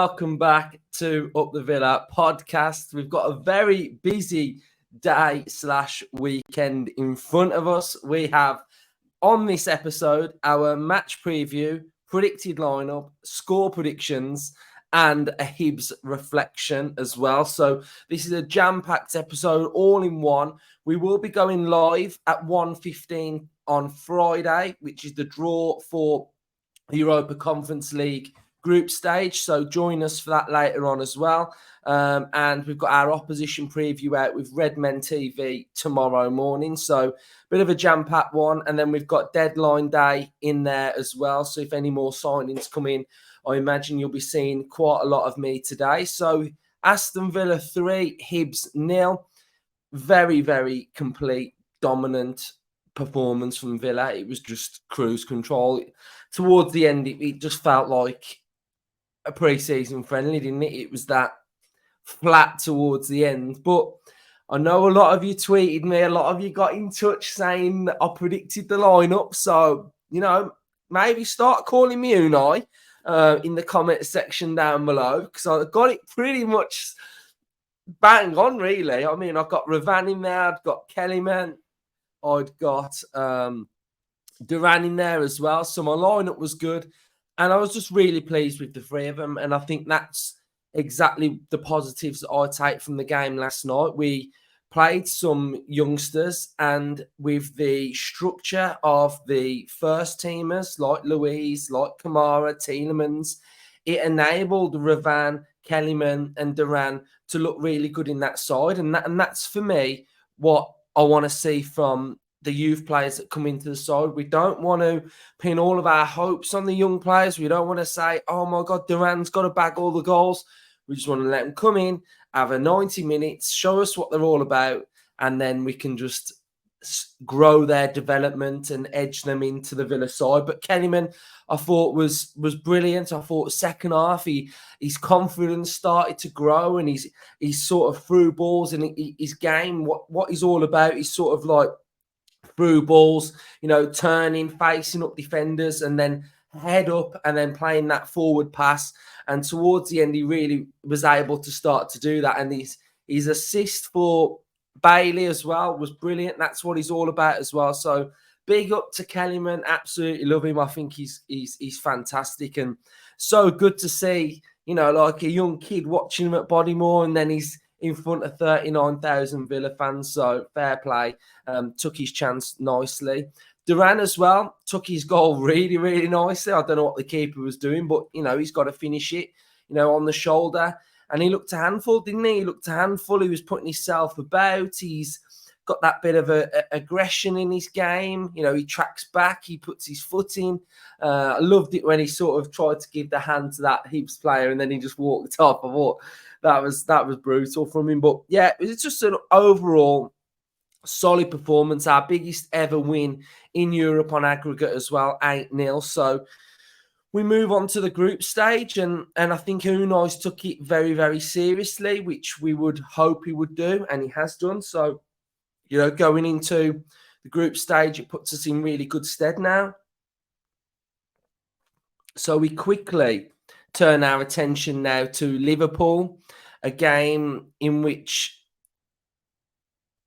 welcome back to Up the Villa podcast. We've got a very busy day/weekend in front of us. We have on this episode our match preview, predicted lineup, score predictions, and a Hibs reflection as well. So this is a jam-packed episode all in one. We will be going live at 1:15 on Friday, which is the draw for the Europa Conference League group stage. So join us for that later on as well. And we've got our opposition preview out with Redmen TV tomorrow morning. So a bit of a jam-packed one. And then we've got deadline day in there as well. So if any more signings come in, I imagine you'll be seeing quite a lot of me today. So Aston Villa 3, Hibs 0. Very, very complete, dominant performance from Villa. It was just cruise control. Towards the end, it just felt like a pre-season friendly, didn't it? It was that flat towards the end. But I know a lot of you tweeted me, a lot of you got in touch saying that I predicted the lineup. So, maybe start calling me Unai in the comment section down below, because I got it pretty much bang on, really. I mean, I've got Ravan in there, I've got Kellyman, I'd got Duran in there as well. So my lineup was good. And I was just really pleased with the three of them. And I think that's exactly the positives that I take from the game last night. We played some youngsters, and with the structure of the first teamers like Louise, like Kamara, Tielemans, it enabled Ravan, Kellyman and Duran to look really good in that side. And that's, for me, what I want to see from the youth players that come into the side. We don't want to pin all of our hopes on the young players. We don't want to say, oh my God, Duran's got to bag all the goals. We just want to let them come in, have a 90 minutes, show us what they're all about, and then we can just grow their development and edge them into the Villa side. But Kellyman, I thought was brilliant. I thought second half, his confidence started to grow, and he's sort of through balls in his game. What he's all about is sort of like through balls, turning, facing up defenders, and then head up and then playing that forward pass. And towards the end, he really was able to start to do that. And his assist for Bailey as well was brilliant. That's what he's all about as well. So big up to Kellyman. Absolutely love him. I think he's fantastic, and so good to see, like a young kid watching him at Bodymore, and then he's in front of 39,000 Villa fans. So fair play. Took his chance nicely. Duran as well took his goal really, really nicely. I don't know what the keeper was doing, but, he's got to finish it, on the shoulder. And he looked a handful, didn't he? He looked a handful. He was putting himself about. He's got that bit of aggression in his game. He tracks back. He puts his foot in. I loved it when he sort of tried to give the hand to that Hibs player, and then he just walked off. I thought that was brutal from him. But, yeah, it was just an overall solid performance. Our biggest ever win in Europe on aggregate as well, 8-0. So we move on to the group stage, and I think Unai's took it very, very seriously, which we would hope he would do, and he has done. So, going into the group stage, it puts us in really good stead now. So we quickly turn our attention now to Liverpool, a game in which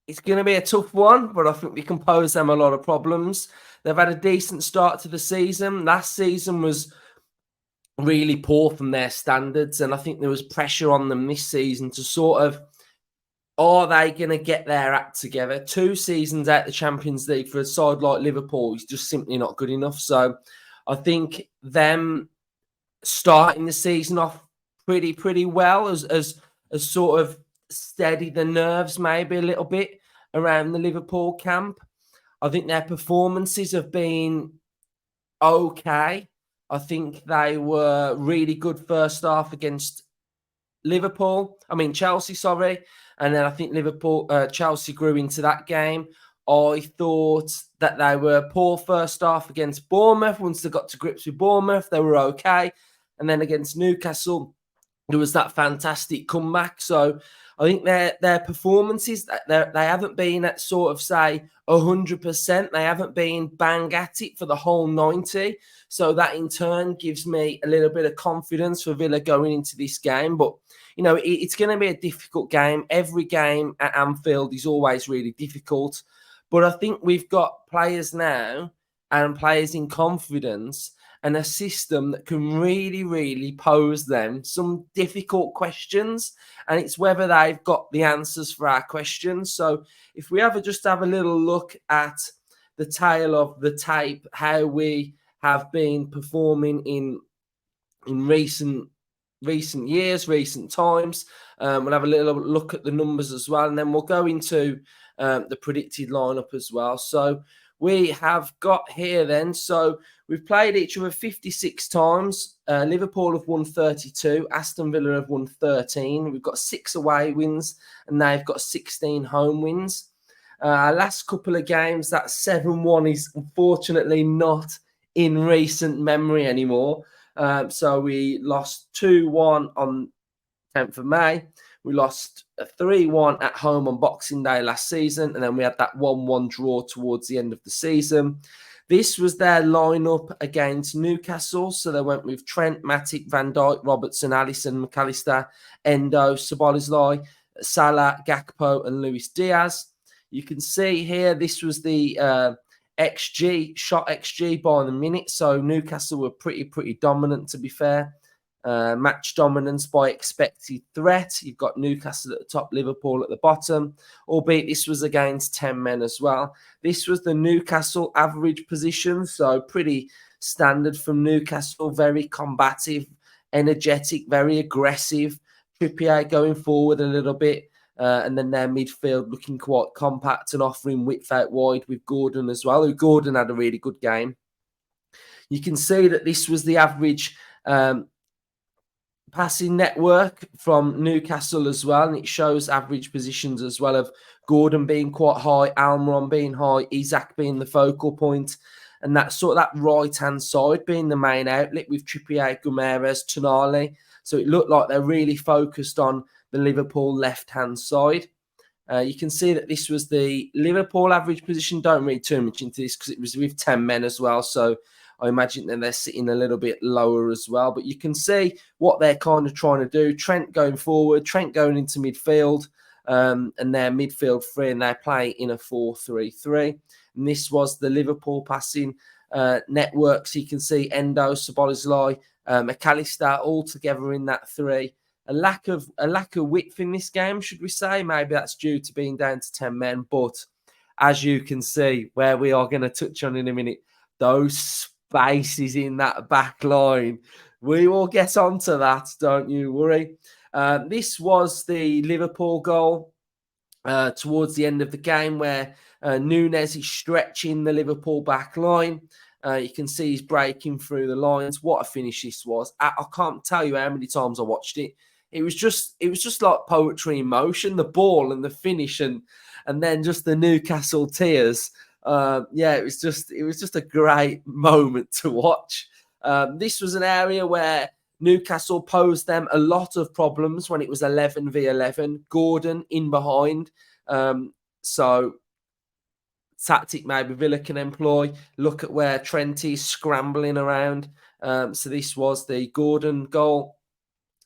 it's going to be a tough one, but I think we can pose them a lot of problems. They've had a decent start to the season. Last season was really poor from their standards, and I think there was pressure on them this season to sort of, are they going to get their act together? 2 seasons out the Champions League for a side like Liverpool is just simply not good enough. So I think them starting the season off pretty well as sort of steady the nerves maybe a little bit around the Liverpool camp. I think their performances have been okay. I think they were really good first half against Chelsea, sorry. And then I think Chelsea grew into that game. I thought that they were poor first half against Bournemouth. Once they got to grips with Bournemouth, they were okay. And then against Newcastle, there was that fantastic comeback. So I think their performances, they haven't been at sort of, say, 100%. They haven't been bang at it for the whole 90. So that in turn gives me a little bit of confidence for Villa going into this game. But, it's going to be a difficult game. Every game at Anfield is always really difficult. But I think we've got players now and players in confidence and a system that can really, really pose them some difficult questions. And it's whether they've got the answers for our questions. So if we just have a little look at the tail of the tape, how we have been performing in recent years, recent times. We'll have a little look at the numbers as well, and then we'll go into the predicted lineup as well. So we have got here then, so we've played each other 56 times. Liverpool have won 32. Aston Villa have won 13. We've got 6 away wins, and they've got 16 home wins. Our last couple of games, that 7-1 is unfortunately not in recent memory anymore. So we lost 2-1 on 10th of May. We lost 3-1 at home on Boxing Day last season. And then we had that 1-1 draw towards the end of the season. This was their lineup against Newcastle. So they went with Trent, Matic, Van Dijk, Robertson, Alisson, McAllister, Endo, Szoboszlai, Salah, Gakpo, and Luis Diaz. You can see here, this was the shot XG by the minute. So Newcastle were pretty dominant, to be fair. Match dominance by expected threat. You've got Newcastle at the top, Liverpool at the bottom, albeit this was against 10 men as well. This was the Newcastle average position, so pretty standard from Newcastle. Very combative, energetic, very aggressive. Trippier going forward a little bit. And then their midfield looking quite compact and offering width out wide with Gordon as well, who Gordon had a really good game. You can see that this was the average passing network from Newcastle as well, and it shows average positions as well, of Gordon being quite high, Almiron being high, Isak being the focal point, and that sort of that right-hand side being the main outlet with Trippier, Guimaraes, Tonali. So it looked like they're really focused on the Liverpool left-hand side. You can see that this was the Liverpool average position. Don't read too much into this because it was with 10 men as well. So I imagine that they're sitting a little bit lower as well. But you can see what they're kind of trying to do. Trent going forward, Trent going into midfield, and their midfield three, and they play in a 4-3-3. And this was the Liverpool passing network. So you can see Endo, Szoboszlai, McAllister all together in that three. A lack of width in this game, should we say? Maybe that's due to being down to 10 men. But as you can see, where we are going to touch on in a minute, those spaces in that back line. We will get onto that, don't you worry. This was the Liverpool goal towards the end of the game, where Núñez is stretching the Liverpool back line. You can see he's breaking through the lines. What a finish this was. I can't tell you how many times I watched it. It was just like poetry in motion, the ball and the finish, and then just the Newcastle tears. It was just a great moment to watch. This was an area where Newcastle posed them a lot of problems when it was 11v11. Gordon in behind. So tactic maybe Villa can employ. Look at where Trent is scrambling around. So this was the Gordon goal.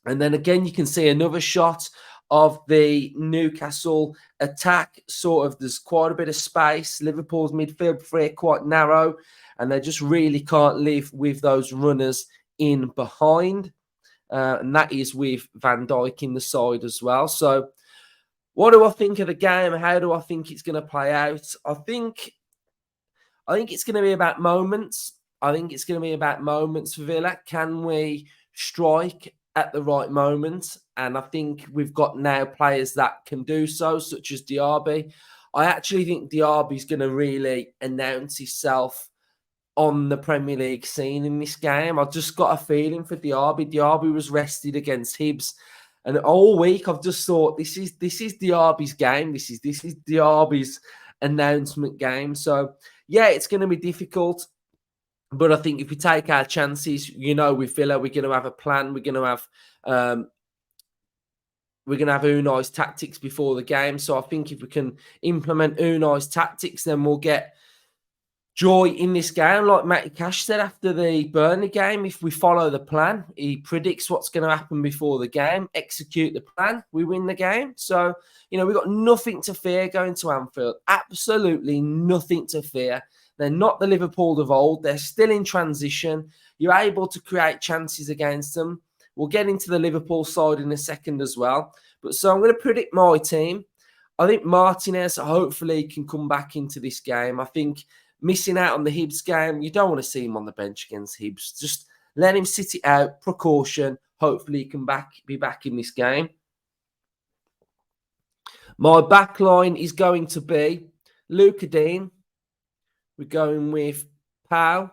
And then again, you can see another shot of the Newcastle attack. Sort of, there's quite a bit of space. Liverpool's midfield three are quite narrow, and they just really can't live with those runners in behind. And that is with Van Dijk in the side as well. So what do I think of the game? How do I think it's going to play out? I think it's going to be about moments. I think it's going to be about moments for Villa. Can we strike at the right moment? And I think we've got now players that can do so, such as Diaby. I actually think Diaby's going to really announce himself on the Premier League scene in this game. I've just got a feeling for Diaby. Diaby was rested against Hibs, and all week I've just thought this is Diaby's game. This is Diaby's announcement game. So yeah, it's going to be difficult. But I think if we take our chances, with Villa, we're going to have a plan. We're going to have we're going to have Unai's tactics before the game. So I think if we can implement Unai's tactics, then we'll get joy in this game. Like Matty Cash said after the Burnley game, if we follow the plan, he predicts what's going to happen before the game, execute the plan, we win the game. So, we've got nothing to fear going to Anfield. Absolutely nothing to fear. They're not the Liverpool of old. They're still in transition. You're able to create chances against them. We'll get into the Liverpool side in a second as well. But so I'm going to predict my team. I think Martinez hopefully can come back into this game. I think missing out on the Hibs game, you don't want to see him on the bench against Hibs. Just let him sit it out, precaution. Hopefully he can be back in this game. My back line is going to be Luca Dean. We're going with Pau.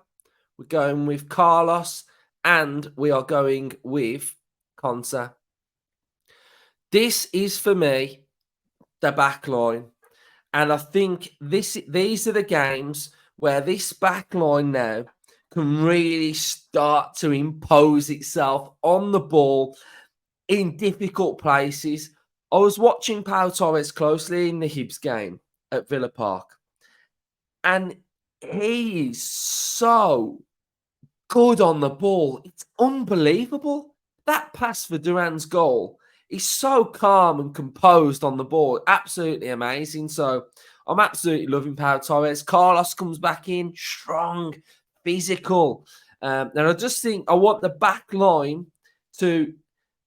We're going with Carlos. And we are going with Konsa. This is, for me, the back line. And I think these are the games where this back line now can really start to impose itself on the ball in difficult places. I was watching Pau Torres closely in the Hibs game at Villa Park. And he is so good on the ball. It's unbelievable. That pass for Duran's goal, he's so calm and composed on the ball. Absolutely amazing. So I'm absolutely loving Pau Torres. Carlos comes back in, strong, physical. And I just think I want the back line to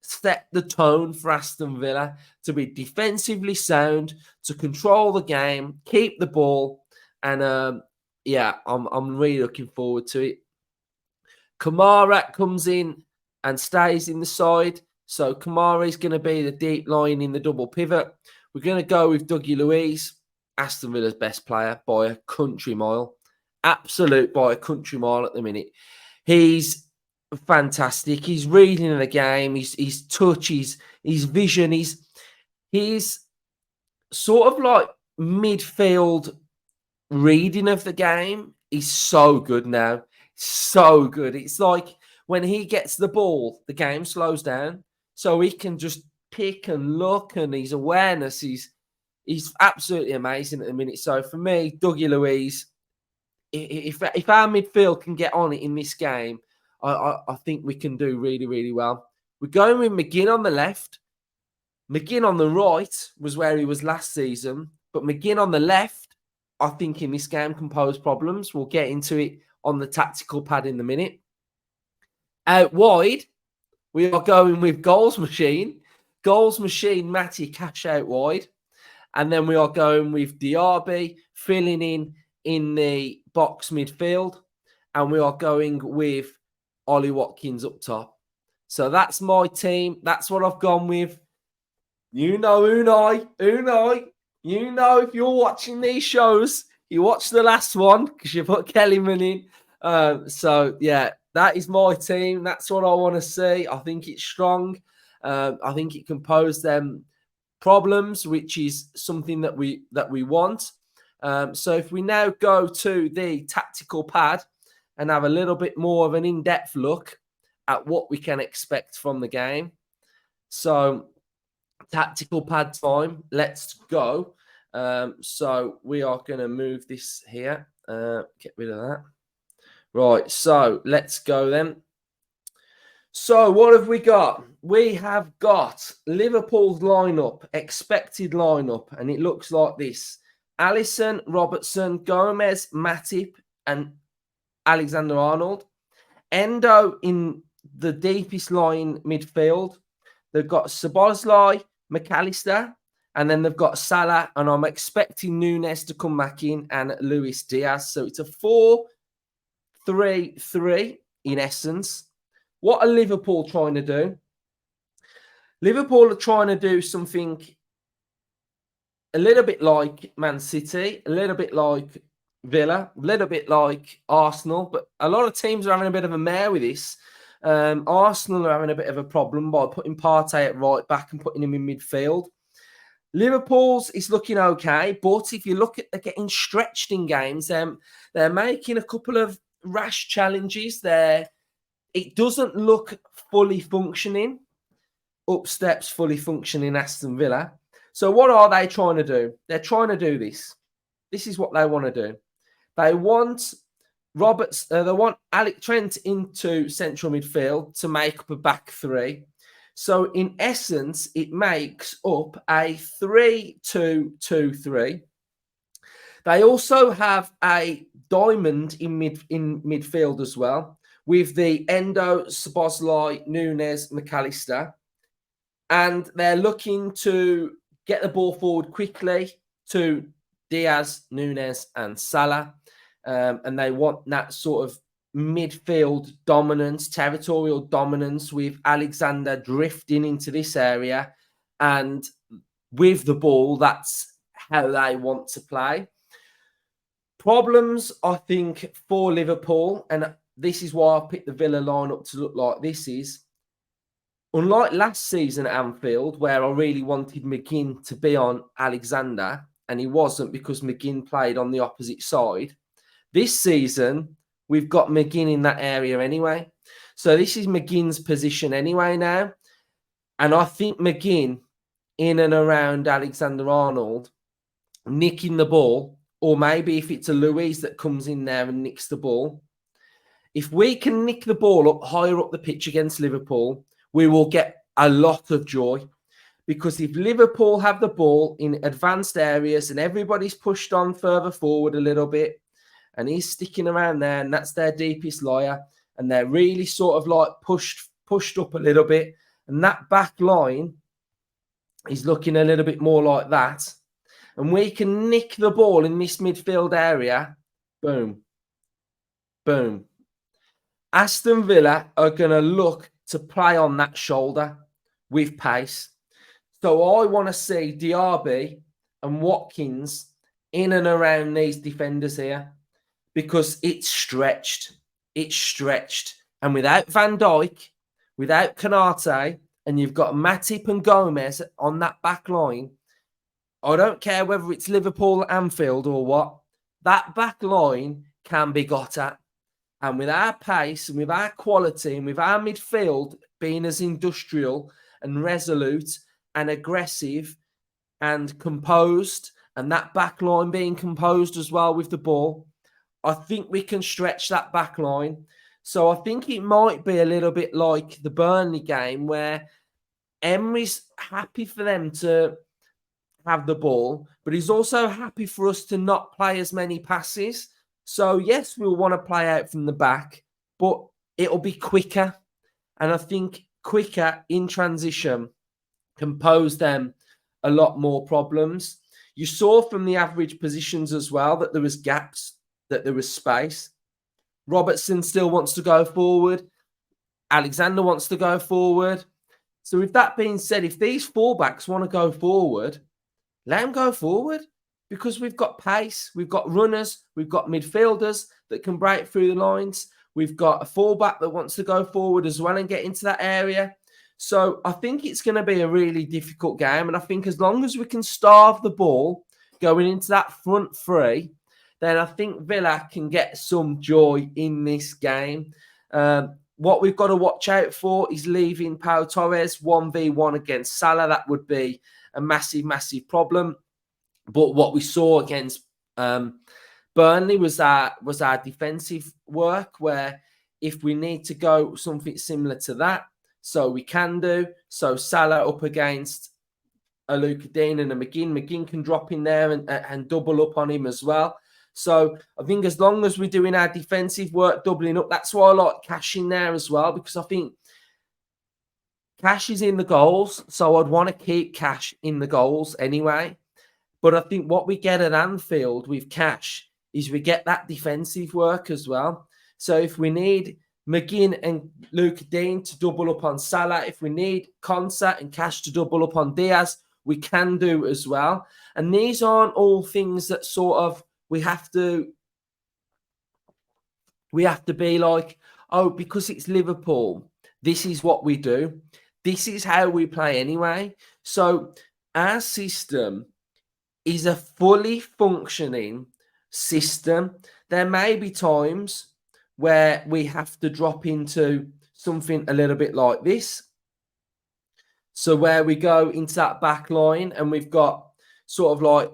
set the tone for Aston Villa, to be defensively sound, to control the game, keep the ball. And I'm really looking forward to it. Kamara comes in and stays in the side. So Kamara is going to be the deep line in the double pivot. We're going to go with Dougie Luiz, Aston Villa's best player by a country mile. Absolute by a country mile at the minute. He's fantastic. He's reading the game. His touch, his vision. He's sort of like midfield reading of the game. He's so good now. So good. It's like when he gets the ball, the game slows down. So he can just pick and look, and his awareness, he's absolutely amazing at the minute. So for me, Dougie Luiz, if our midfield can get on it in this game, I think we can do really, really well. We're going with McGinn on the left. McGinn on the right was where he was last season. But McGinn on the left, I think in this game can pose problems. We'll get into it on the tactical pad in a minute. Out wide, we are going with Goals Machine. Goals Machine, Matty Cash out wide. And then we are going with Diaby filling in the box midfield. And we are going with Ollie Watkins up top. So that's my team. That's what I've gone with. You know, Unai, you know, if you're watching these shows, you watch the last one because you put Kellyman in. So, yeah, that is my team. That's what I want to see. I think it's strong. I think it can pose them problems, which is something that we want. So if we now go to the tactical pad and have a little bit more of an in-depth look at what we can expect from the game. So tactical pad time. Let's go. So we are going to move this here. Get rid of that. Right, so let's go then. So what have we got? We have got Liverpool's lineup, expected lineup, and it looks like this. Alisson, Robertson, Gomez, Matip, and Alexander-Arnold. Endo in the deepest line midfield. They've got Szoboszlai, McAllister, and then they've got Salah, and I'm expecting Nunes to come back in and Luis Diaz. So it's a 4-3-3 in essence. What are Liverpool trying to do? Liverpool are trying to do something a little bit like Man City, a little bit like Villa, a little bit like Arsenal, but a lot of teams are having a bit of a mare with this. Arsenal are having a bit of a problem by putting Partey at right back and putting him in midfield. Liverpool's is looking okay, but if you look at they're getting stretched in games, they're making a couple of rash challenges. It doesn't look fully functioning. up steps fully functioning Aston Villa. So what are they trying to do? They're trying to do this. This is what they want to do. They want they want Alec Trent into central midfield to make up a back three. So in essence, it makes up a 3-2-2-3. They also have a diamond in midfield as well, with the Endo, Szoboszlai, Nunes, McAllister. And they're looking to get the ball forward quickly to Diaz, Nunes, and Salah. And they want that sort of midfield dominance, territorial dominance, with Alexander drifting into this area. And with the ball, that's how they want to play. Problems, I think, for Liverpool, and this is why I picked the Villa lineup to look like this, is unlike last season at Anfield, where I really wanted McGinn to be on Alexander, and he wasn't because McGinn played on the opposite side. This season, we've got McGinn in that area anyway. So this is McGinn's position anyway now. And I think McGinn in and around Alexander-Arnold, nicking the ball, or maybe if it's a Luiz that comes in there and nicks the ball, if we can nick the ball up higher up the pitch against Liverpool, we will get a lot of joy. Because if Liverpool have the ball in advanced areas and everybody's pushed on further forward a little bit, and he's sticking around there, and that's their deepest layer, and they're really sort of like pushed up a little bit, and that back line is looking a little bit more like that, and we can nick the ball in this midfield area, boom, boom. Aston Villa are going to look to play on that shoulder with pace. So I want to see Diaby and Watkins in and around these defenders here, because it's stretched. It's stretched. And without Van Dijk, without Konate, and you've got Matip and Gomez on that back line, I don't care whether it's Liverpool, Anfield or what, that back line can be got at. And with our pace and with our quality and with our midfield being as industrial and resolute and aggressive and composed, and that back line being composed as well with the ball, I think we can stretch that back line. So I think it might be a little bit like the Burnley game, where Emery's happy for them to have the ball, but he's also happy for us to not play as many passes. So yes, we'll want to play out from the back, but it'll be quicker. And I think quicker in transition can pose them a lot more problems. You saw from the average positions as well that there was gaps, that there was space. Robertson still wants to go forward. Alexander wants to go forward. So with that being said, if these fullbacks want to go forward, let them go forward, because we've got pace, we've got runners, we've got midfielders that can break through the lines. We've got a fullback that wants to go forward as well and get into that area. So I think it's going to be a really difficult game. And I think as long as we can starve the ball going into that front three, then I think Villa can get some joy in this game. What we've got to watch out for is leaving Pau Torres 1v1 against Salah. That would be a massive, massive problem. But what we saw against Burnley was our defensive work, where if we need to go something similar to that, so we can do. So Salah up against a Luka Dean and a McGinn. McGinn can drop in there and double up on him as well. So I think as long as we're doing our defensive work, doubling up, that's why I like Cash in there as well, because I think Cash is in the goals. So I'd want to keep Cash in the goals anyway. But I think what we get at Anfield with Cash is we get that defensive work as well. So if we need McGinn and Luka Dean to double up on Salah, if we need Konsa and Cash to double up on Diaz, we can do as well. And these aren't all things that sort of we have to be like, oh, because it's Liverpool, this is what we do. This is how we play anyway. So our system is a fully functioning system. There may be times where we have to drop into something a little bit like this. So where we go into that back line and we've got sort of like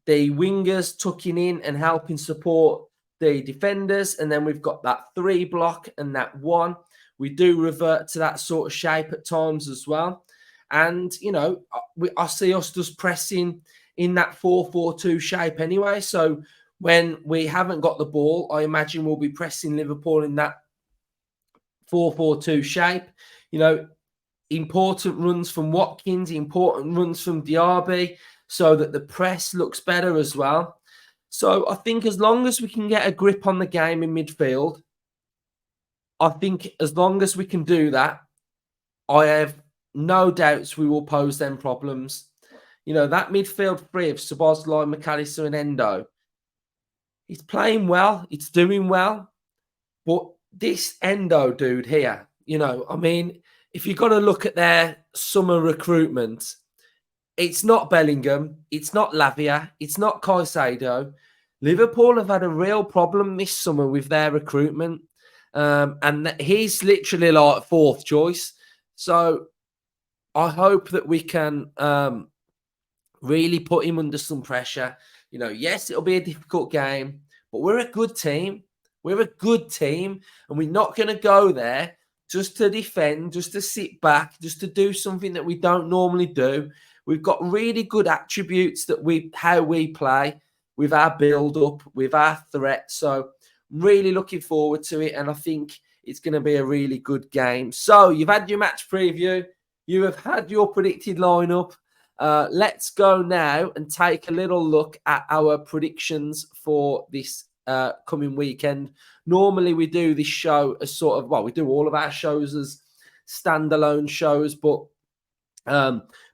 the wingers tucking in and helping support the defenders. And then we've got that 3 block and that 1. We do revert to that sort of shape at times as well. And, I see us just pressing in that 4-4-2 shape anyway. So when we haven't got the ball, I imagine we'll be pressing Liverpool in that 4-4-2 shape. Important runs from Watkins, important runs from Diaby, so that the press looks better as well. So I think as long as we can get a grip on the game in midfield, I think as long as we can do that, I have no doubts we will pose them problems. That midfield three of Szoboszlai, McAllister and Endo, it's playing well, it's doing well, but this Endo dude here, if you've got to look at their summer recruitment, it's not Bellingham, it's not Lavia, it's not Caicedo. Liverpool have had a real problem this summer with their recruitment, and he's literally like fourth choice. So I hope that we can really put him under some pressure. Yes, it'll be a difficult game, but we're a good team. We're a good team, and we're not going to go there just to defend, just to sit back, just to do something that we don't normally do. We've got really good attributes how we play, with our build-up, with our threat. So really looking forward to it, and I think it's going to be a really good game. So you've had your match preview. You have had your predicted lineup. Let's go now and take a little look at our predictions for this coming weekend. Normally we do this show as sort of, we do all of our shows as standalone shows, but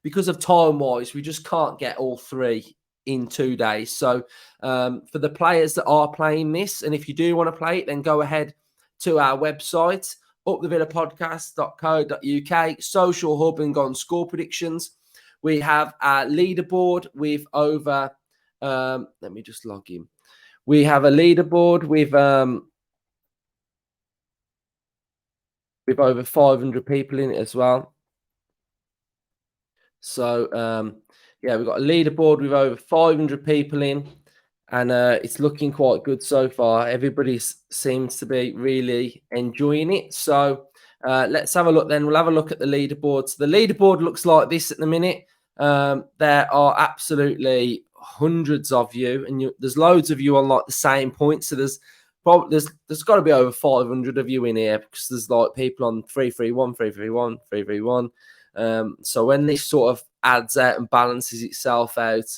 because of time-wise, we just can't get all 3 in 2 days. So for the players that are playing this, and if you do want to play it, then go ahead to our website, upthevillapodcast.co.uk, social hub, and go on score predictions. We have our leaderboard with over, let me just log in. We have a leaderboard with over 500 people in it as well. So, we've got a leaderboard with over 500 people in, and it's looking quite good so far. Everybody seems to be really enjoying it. So, let's have a look then. We'll have a look at the leaderboard. So the leaderboard looks like this at the minute. There are absolutely hundreds of you, and there's loads of you on like the same point. So there's got to be over 500 of you in here, because there's like people on 331, 331, 331. So when this sort of adds out and balances itself out,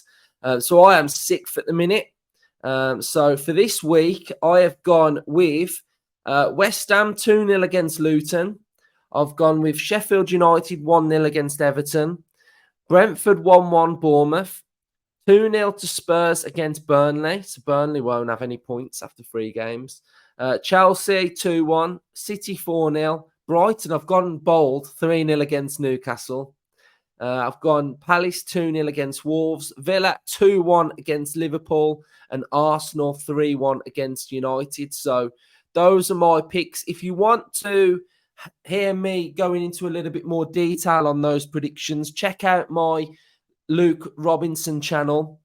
so I am 6th at the minute. So for this week, I have gone with West Ham 2-0 against Luton. I've gone with Sheffield United 1-0 against Everton. Brentford 1-1 Bournemouth. 2-0 to Spurs against Burnley. So Burnley won't have any points after 3 games. Chelsea 2-1. City 4-0. Brighton, I've gone bold, 3-0 against Newcastle. I've gone Palace 2-0 against Wolves. Villa 2-1 against Liverpool. And Arsenal 3-1 against United. So those are my picks. If you want to hear me going into a little bit more detail on those predictions, check out my Luke Robinson channel,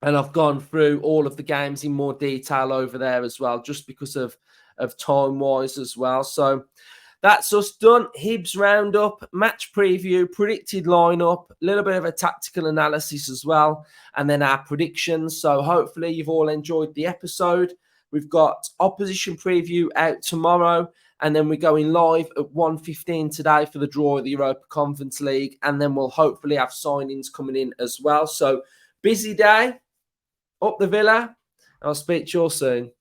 and I've gone through all of the games in more detail over there as well, just because of time wise as well. So that's us done. Hibs roundup, match preview, predicted lineup, a little bit of a tactical analysis as well, and then our predictions. So hopefully you've all enjoyed the episode. We've got opposition preview out tomorrow, and then we're going live at 1:15 today for the draw of the Europa Conference League. And then we'll hopefully have signings coming in as well. So busy day, up the Villa. I'll speak to you all soon.